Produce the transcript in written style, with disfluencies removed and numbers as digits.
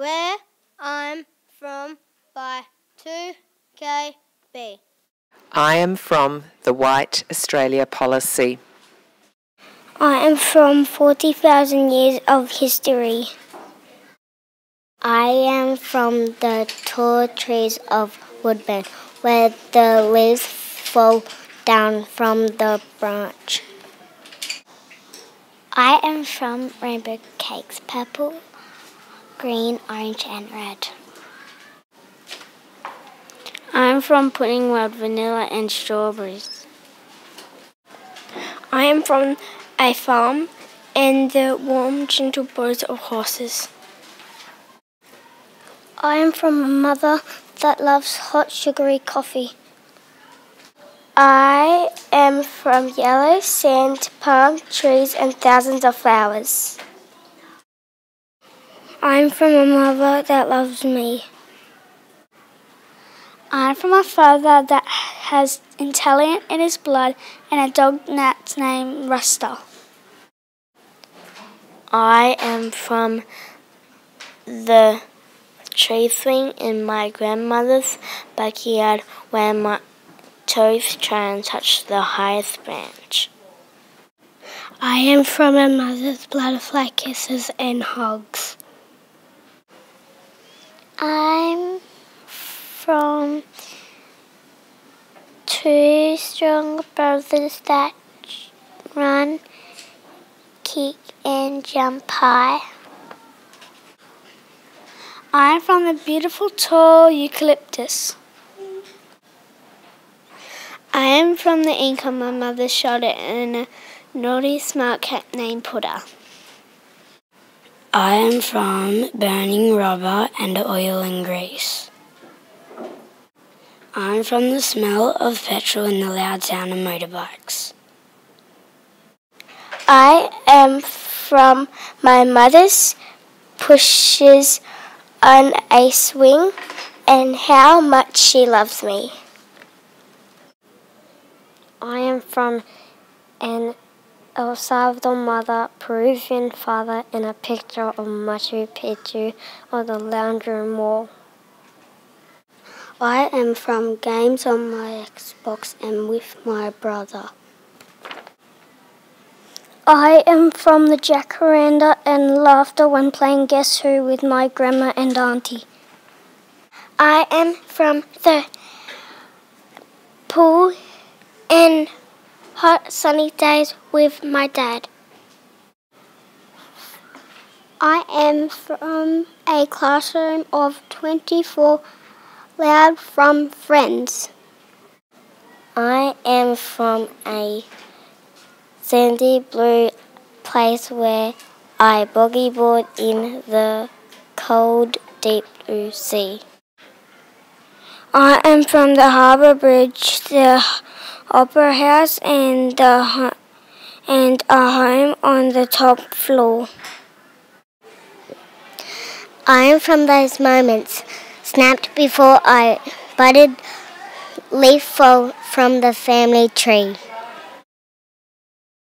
Where I'm from by 2KB. I am from the White Australia policy. I am from 40,000 years of history. I am from the tall trees of Woodburn, where the leaves fall down from the branch. I am from rainbow cakes, purple, green, orange and red. I'm from Pudding World, vanilla and strawberries. I am from a farm and the warm, gentle blows of horses. I am from a mother that loves hot, sugary coffee. I am from yellow sand, palm trees and thousands of flowers. I'm from a mother that loves me. I'm from a father that has Italian in his blood and a dog that's named Rusta. I am from the tree swing in my grandmother's backyard where my toes try and touch the highest branch. I am from a mother's butterfly kisses and hugs. I'm from two strong brothers that run, kick and jump high. I'm from the beautiful tall eucalyptus. I am from the ink on my mother's shoulder and a naughty smart cat named Putter. I am from burning rubber and oil and grease. I'm from the smell of petrol and the loud sound of motorbikes. I am from my mother's pushes on a swing and how much she loves me. I am from an El Salvador mother, Peruvian father, and a picture of Machu Picchu on the lounge room wall. I am from games on my Xbox and with my brother. I am from the jacaranda and laughter when playing Guess Who with my grandma and auntie. I am from the pool and hot sunny days with my dad. I am from a classroom of 24 loud from friends. I am from a sandy blue place where I boogie board in the cold deep blue sea. I am from the Harbour Bridge, the Opera House and a home on the top floor. I am from those moments snapped before I budded leaf fall from the family tree.